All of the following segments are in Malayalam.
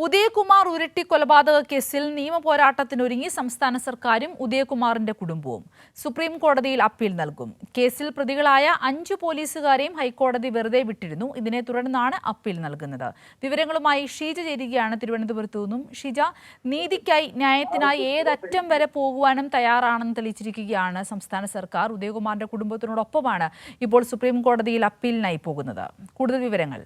ഉദയകുമാർ ഉരുട്ടി കൊലപാതക കേസിൽ നിയമപോരാട്ടത്തിനൊരുങ്ങി സംസ്ഥാന സർക്കാരും ഉദയകുമാറിന്റെ കുടുംബവും സുപ്രീം കോടതിയിൽ അപ്പീൽ നൽകും. കേസിൽ പ്രതികളായ 5 പോലീസുകാരെയും ഹൈക്കോടതി വെറുതെ വിട്ടിരുന്നു. ഇതിനെ തുടർന്നാണ് അപ്പീൽ നൽകുന്നത്. വിവരങ്ങളുമായി ഷീജ ചേരുകയാണ് തിരുവനന്തപുരത്തു നിന്നും. ഷീജ, നീതിക്കായി ന്യായത്തിനായി ഏതറ്റം വരെ പോകുവാനും തയ്യാറാണെന്ന് തെളിയിച്ചിരിക്കുകയാണ് സംസ്ഥാന സർക്കാർ. ഉദയകുമാറിന്റെ കുടുംബത്തിനോടൊപ്പമാണ് ഇപ്പോൾ സുപ്രീം കോടതിയിൽ അപ്പീലിനായി പോകുന്നത്. കൂടുതൽ വിവരങ്ങൾ.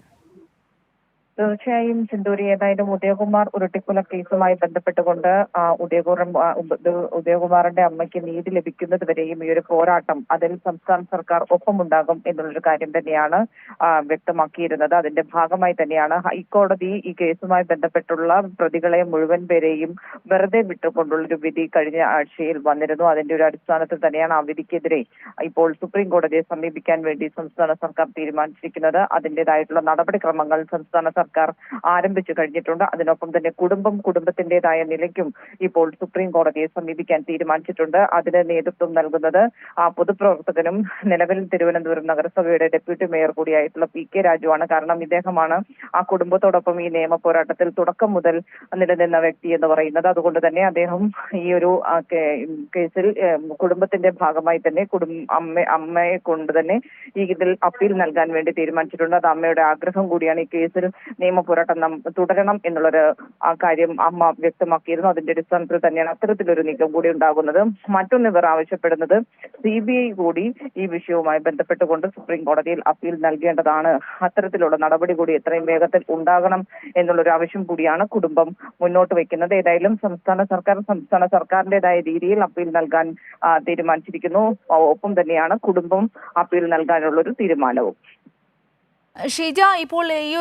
തീർച്ചയായും സിന്ദൂരി, ഏതായാലും ഉദയകുമാർ ഉരുട്ടിക്കൊല കേസുമായി ബന്ധപ്പെട്ടുകൊണ്ട് ഉദയകുമാറിന്റെ അമ്മയ്ക്ക് നീതി ലഭിക്കുന്നത് വരെയും ഈ ഒരു പോരാട്ടം അതിൽ സംസ്ഥാന സർക്കാർ ഒപ്പമുണ്ടാകും എന്നുള്ളൊരു കാര്യം തന്നെയാണ് വ്യക്തമാക്കിയിരുന്നത്. അതിന്റെ ഭാഗമായി തന്നെയാണ് ഹൈക്കോടതി ഈ കേസുമായി ബന്ധപ്പെട്ടുള്ള പ്രതികളെ മുഴുവൻ പേരെയും വെറുതെ വിട്ടുകൊണ്ടുള്ളൊരു വിധി കഴിഞ്ഞ ആഴ്ചയിൽ വന്നിരുന്നു. അതിന്റെ ഒരു അടിസ്ഥാനത്തിൽ തന്നെയാണ് ആ വിധിക്കെതിരെ ഇപ്പോൾ സുപ്രീം കോടതിയെ സമീപിക്കാൻ വേണ്ടി സംസ്ഥാന സർക്കാർ തീരുമാനിച്ചിരിക്കുന്നത്. അതിന്റേതായിട്ടുള്ള നടപടിക്രമങ്ങൾ സംസ്ഥാന സർക്കാർ ആരംഭിച്ചു കഴിഞ്ഞിട്ടുണ്ട്. അതിനൊപ്പം തന്നെ കുടുംബത്തിന്റേതായ നിലയ്ക്കും ഇപ്പോൾ സുപ്രീം കോടതിയെ സമീപിക്കാൻ തീരുമാനിച്ചിട്ടുണ്ട്. അതിന് നേതൃത്വം നൽകുന്നത് പൊതുപ്രവർത്തകനും നിലവിൽ തിരുവനന്തപുരം നഗരസഭയുടെ ഡെപ്യൂട്ടി മേയർ കൂടിയായിട്ടുള്ള PK രാജുവാണ്. കാരണം ഇദ്ദേഹമാണ് ആ കുടുംബത്തോടൊപ്പം ഈ നിയമ പോരാട്ടത്തിൽ തുടക്കം മുതൽ നിലനിന്ന വ്യക്തി എന്ന് പറയുന്നത്. അതുകൊണ്ട് തന്നെ അദ്ദേഹം ഈ ഒരു കേസിൽ കുടുംബത്തിന്റെ ഭാഗമായി തന്നെ അമ്മയെ കൊണ്ട് തന്നെ ഇതിൽ അപ്പീൽ നൽകാൻ വേണ്ടി തീരുമാനിച്ചിട്ടുണ്ട്. അത് അമ്മയുടെ ആഗ്രഹം കൂടിയാണ്. ഈ കേസിൽ നിയമ പോരാട്ടം തുടരണം എന്നുള്ളൊരു കാര്യം അമ്മ വ്യക്തമാക്കിയിരുന്നു. അതിന്റെ അടിസ്ഥാനത്തിൽ തന്നെയാണ് അത്തരത്തിലൊരു നീക്കം കൂടി ഉണ്ടാകുന്നത്. മറ്റൊന്ന് ഇവർ ആവശ്യപ്പെടുന്നത് CBI കൂടി ഈ വിഷയവുമായി ബന്ധപ്പെട്ടുകൊണ്ട് സുപ്രീം കോടതിയിൽ അപ്പീൽ നൽകേണ്ടതാണ്. അത്തരത്തിലുള്ള നടപടി കൂടി എത്രയും വേഗത്തിൽ ഉണ്ടാകണം എന്നുള്ളൊരു ആവശ്യം കൂടിയാണ് കുടുംബം മുന്നോട്ട് വെക്കുന്നത്. ഏതായാലും സംസ്ഥാന സർക്കാരിന്റേതായ രീതിയിൽ അപ്പീൽ നൽകാൻ തീരുമാനിച്ചിരിക്കുന്നു. ഒപ്പം തന്നെയാണ് കുടുംബം അപ്പീൽ നൽകാനുള്ളൊരു തീരുമാനവും. ഷീജ, ഇപ്പോൾ ഈ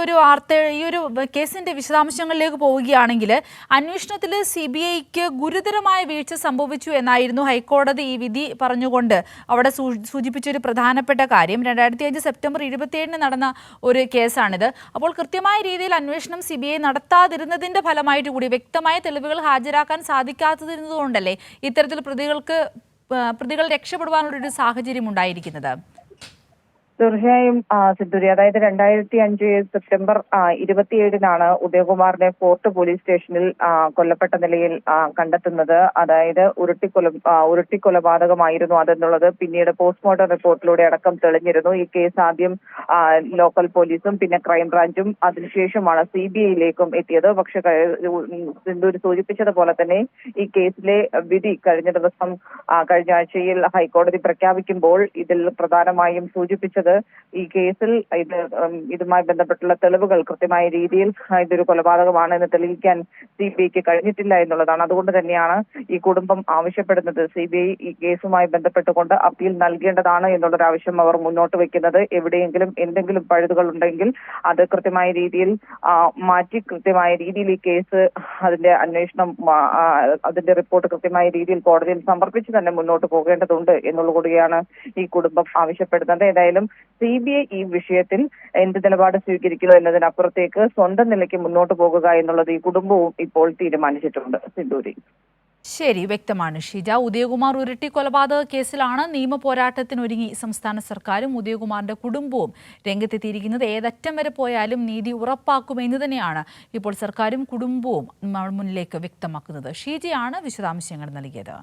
ഒരു കേസിന്റെ വിശദാംശങ്ങളിലേക്ക് പോവുകയാണെങ്കിൽ അന്വേഷണത്തിൽ CBIക്ക് ഗുരുതരമായ വീഴ്ച സംഭവിച്ചു എന്നായിരുന്നു ഹൈക്കോടതി ഈ വിധി പറഞ്ഞുകൊണ്ട് അവിടെ സൂചിപ്പിച്ച ഒരു പ്രധാനപ്പെട്ട കാര്യം. 2005 സെപ്റ്റംബർ 27 നടന്ന ഒരു കേസാണിത്. അപ്പോൾ കൃത്യമായ രീതിയിൽ അന്വേഷണം CBI നടത്താതിരുന്നതിന്റെ ഫലമായിട്ട് കൂടി വ്യക്തമായ തെളിവുകൾ ഹാജരാക്കാൻ സാധിക്കാത്തതിരുന്നതുകൊണ്ടല്ലേ ഇത്തരത്തിൽ പ്രതികൾ രക്ഷപ്പെടുവാനുള്ളൊരു സാഹചര്യം ഉണ്ടായിരിക്കുന്നത്? തീർച്ചയായും സിദ്ധൂരി, അതായത് 2005 സെപ്റ്റംബർ 27 ഉദയകുമാറിനെ ഫോർട്ട് പോലീസ് സ്റ്റേഷനിൽ കൊല്ലപ്പെട്ട നിലയിൽ കണ്ടെത്തുന്നത്. അതായത് ഉരുട്ടിക്കൊലപാതകമായിരുന്നു അതെന്നുള്ളത് പിന്നീട് പോസ്റ്റ്മോർട്ടം റിപ്പോർട്ടിലൂടെ അടക്കം തെളിഞ്ഞിരുന്നു. ഈ കേസ് ആദ്യം ലോക്കൽ പോലീസും പിന്നെ ക്രൈംബ്രാഞ്ചും അതിനുശേഷമാണ് CBIയിലേക്കും എത്തിയത്. പക്ഷെ സിന്ധൂരി സൂചിപ്പിച്ചതുപോലെ തന്നെ ഈ കേസിലെ വിധി കഴിഞ്ഞ ആഴ്ചയിൽ ഹൈക്കോടതി പ്രഖ്യാപിക്കുമ്പോൾ ഇതിൽ പ്രധാനമായും സൂചിപ്പിച്ചത് ഈ കേസിൽ ഇതുമായി ബന്ധപ്പെട്ടുള്ള തെളിവുകൾ കൃത്യമായ രീതിയിൽ ഇതൊരു കൊലപാതകമാണ് എന്ന് തെളിയിക്കാൻ CBIക്ക് കഴിഞ്ഞിട്ടില്ല എന്നുള്ളതാണ്. അതുകൊണ്ട് തന്നെയാണ് ഈ കുടുംബം ആവശ്യപ്പെടുന്നത് CBI ഈ കേസുമായി ബന്ധപ്പെട്ടുകൊണ്ട് അപ്പീൽ നൽകേണ്ടതാണ് എന്നുള്ളൊരു ആവശ്യം അവർ മുന്നോട്ട് വെക്കുന്നത്. എവിടെയെങ്കിലും എന്തെങ്കിലും പഴുതുകൾ ഉണ്ടെങ്കിൽ അത് കൃത്യമായ രീതിയിൽ മാറ്റി കൃത്യമായ രീതിയിൽ ഈ കേസ് അതിന്റെ അന്വേഷണം അതിന്റെ റിപ്പോർട്ട് കൃത്യമായ രീതിയിൽ കോടതിയിൽ സമർപ്പിച്ച് തന്നെ മുന്നോട്ട് പോകേണ്ടതുണ്ട് എന്നുള്ളതുകൂടിയാണ് ഈ കുടുംബം ആവശ്യപ്പെടുന്നത്. ഏതായാലും CBI ഈ വിഷയത്തിൽ എന്ത് നിലപാട് സ്വീകരിക്കുന്നു എന്നതിനപ്പുറത്തേക്ക് സ്വന്തം നിലയ്ക്ക് മുന്നോട്ട് പോകുക എന്നുള്ളത് ഈ കുടുംബവും ഇപ്പോൾ തീരുമാനിച്ചിട്ടുണ്ട്. സിന്ധൂരി, ശരി, വ്യക്തമാണ് ഷീജ. ഉദയകുമാർ ഉരുട്ടി കൊലപാതക കേസിലാണ് നിയമ പോരാട്ടത്തിനൊരുങ്ങി സംസ്ഥാന സർക്കാരും ഉദയകുമാറിന്റെ കുടുംബവും രംഗത്തെത്തിയിരിക്കുന്നത്. ഏതറ്റം വരെ പോയാലും നീതി ഉറപ്പാക്കുമെന്ന് തന്നെയാണ് ഇപ്പോൾ സർക്കാരും കുടുംബവും മുന്നിലേക്ക് വ്യക്തമാക്കുന്നത്. ഷീജയാണ് വിശദാംശങ്ങൾ നൽകിയത്.